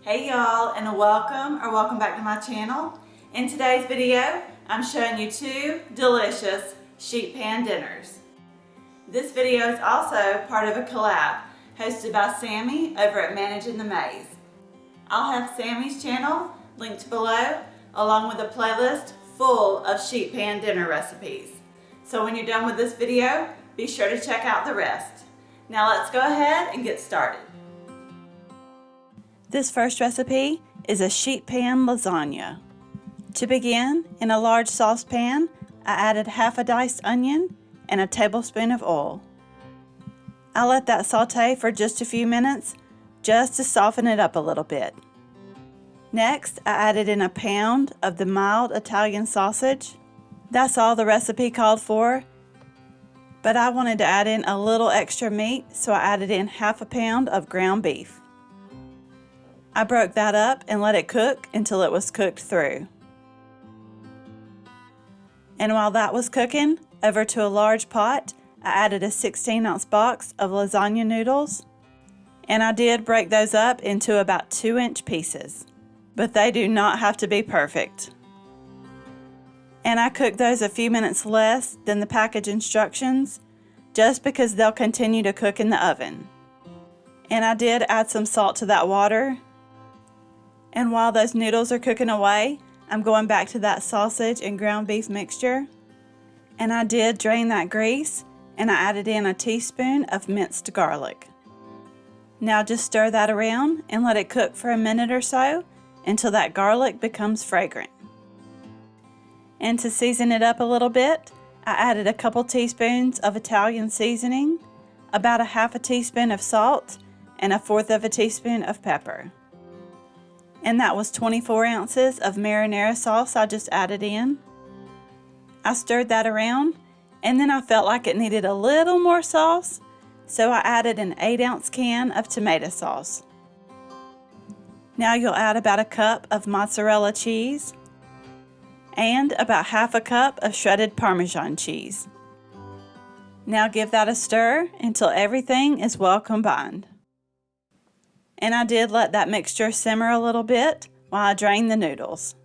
Hey y'all, and welcome back to my channel. In today's video, I'm showing you two delicious sheet pan dinners. This video is also part of a collab hosted by Sammy over at Managing the Maze. I'll have Sammy's channel linked below, along with a playlist full of sheet pan dinner recipes. So when you're done with this video, be sure to check out the rest. Now let's go ahead and get started. This first recipe is a sheet pan lasagna. To begin, in a large saucepan, I added half a diced onion and a tablespoon of oil. I let that saute for just a few minutes, just to soften it up a little bit. Next, I added in a pound of the mild Italian sausage. That's all the recipe called for, but I wanted to add in a little extra meat, so I added in half a pound of ground beef. I broke that up and let it cook until it was cooked through. And while that was cooking, over to a large pot, I added a 16-ounce box of lasagna noodles. And I did break those up into about 2-inch pieces, but they do not have to be perfect. And I cooked those a few minutes less than the package instructions, just because they'll continue to cook in the oven. And I did add some salt to that water. And while those noodles are cooking away, I'm going back to that sausage and ground beef mixture. And I did drain that grease, and I added in a teaspoon of minced garlic. Now just stir that around and let it cook for a minute or so until that garlic becomes fragrant. And to season it up a little bit, I added a couple teaspoons of Italian seasoning, about a half a teaspoon of salt, and a fourth of a teaspoon of pepper. And that was 24 ounces of marinara sauce I just added in. I stirred that around, and then I felt like it needed a little more sauce, so I added an 8-ounce can of tomato sauce. Now you'll add about a cup of mozzarella cheese and about half a cup of shredded Parmesan cheese. Now give that a stir until everything is well combined. And I did let that mixture simmer a little bit while I drained the noodles.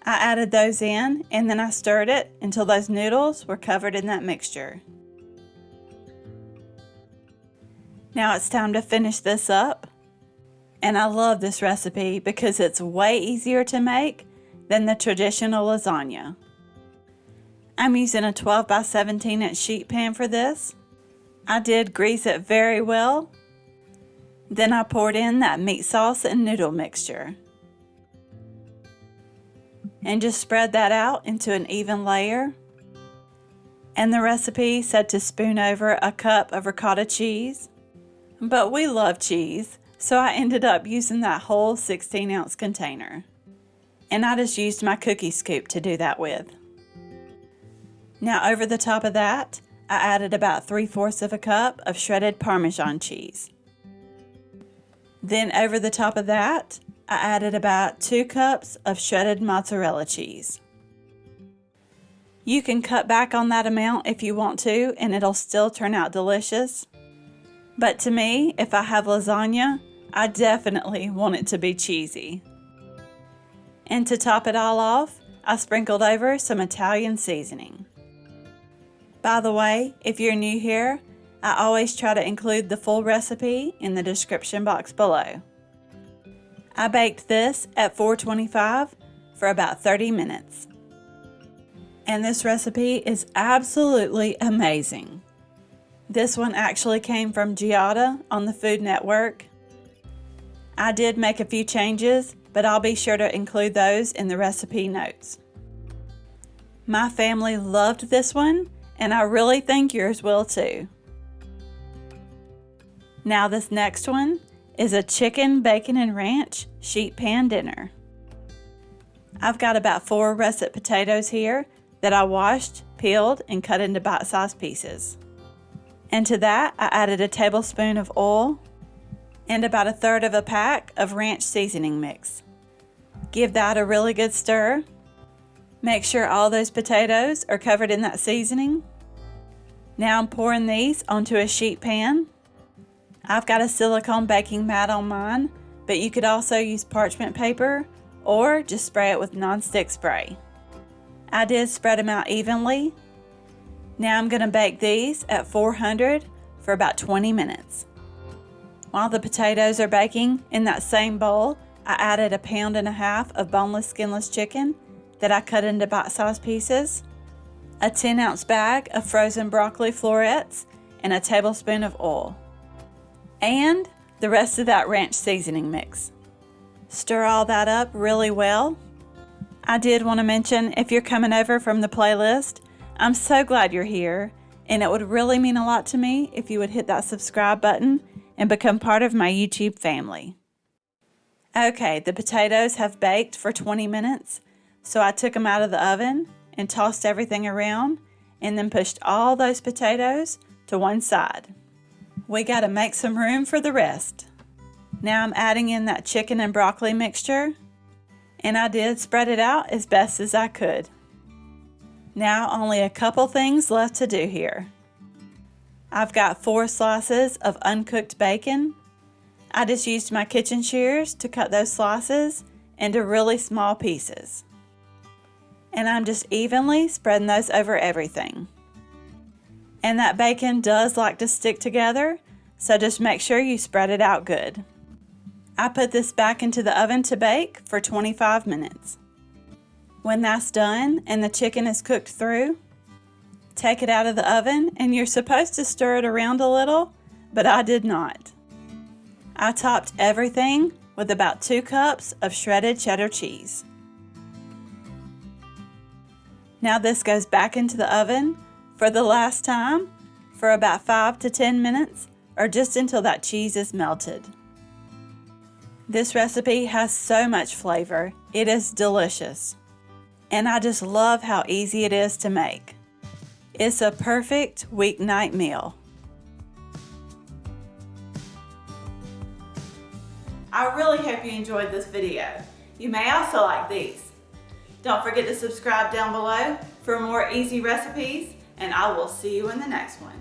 I added those in, and then I stirred it until those noodles were covered in that mixture. Now it's time to finish this up. And I love this recipe because it's way easier to make than the traditional lasagna. I'm using a 12 by 17 inch sheet pan for this. I did grease it very well. Then I poured in that meat sauce and noodle mixture. And just spread that out into an even layer. And the recipe said to spoon over a cup of ricotta cheese. But we love cheese, so I ended up using that whole 16-ounce container. And I just used my cookie scoop to do that with. Now over the top of that, I added about 3/4 of a cup of shredded Parmesan cheese. Then over the top of that, I added about 2 cups of shredded mozzarella cheese. You can cut back on that amount if you want to, and it'll still turn out delicious. But to me, if I have lasagna, I definitely want it to be cheesy. And to top it all off, I sprinkled over some Italian seasoning. By the way, if you're new here, I always try to include the full recipe in the description box below. I baked this at 425 for about 30 minutes. And this recipe is absolutely amazing. This one actually came from Giada on the Food Network. I did make a few changes, but I'll be sure to include those in the recipe notes. My family loved this one, and I really think yours will too. Now this next one is a chicken, bacon, and ranch sheet pan dinner. I've got about 4 russet potatoes here that I washed, peeled, and cut into bite-sized pieces. And to that, I added a tablespoon of oil and about 1/3 of a pack of ranch seasoning mix. Give that a really good stir. Make sure all those potatoes are covered in that seasoning. Now I'm pouring these onto a sheet pan. I've got a silicone baking mat on mine, but you could also use parchment paper or just spray it with nonstick spray. I did spread them out evenly. Now I'm going to bake these at 400 for about 20 minutes. While the potatoes are baking, in that same bowl, I added 1.5 pounds of boneless, skinless chicken that I cut into bite-sized pieces, a 10-ounce bag of frozen broccoli florets, and a tablespoon of oil, and the rest of that ranch seasoning mix. Stir all that up really well. I did want to mention, if you're coming over from the playlist, I'm so glad you're here, and it would really mean a lot to me if you would hit that subscribe button and become part of my YouTube family. Okay, the potatoes have baked for 20 minutes, so I took them out of the oven and tossed everything around and then pushed all those potatoes to one side. We got to make some room for the rest. Now I'm adding in that chicken and broccoli mixture, and I did spread it out as best as I could. Now only a couple things left to do here. I've got 4 slices of uncooked bacon. I just used my kitchen shears to cut those slices into really small pieces. And I'm just evenly spreading those over everything. And that bacon does like to stick together, so just make sure you spread it out good. I put this back into the oven to bake for 25 minutes. When that's done and the chicken is cooked through, take it out of the oven, and you're supposed to stir it around a little, but I did not. I topped everything with about 2 cups of shredded cheddar cheese. Now this goes back into the oven for the last time for about 5 to 10 minutes, or just until that cheese is melted. This recipe has so much flavor. It is delicious. And I just love how easy it is to make. It's a perfect weeknight meal. I really hope you enjoyed this video. You may also like these. Don't forget to subscribe down below for more easy recipes, and I will see you in the next one.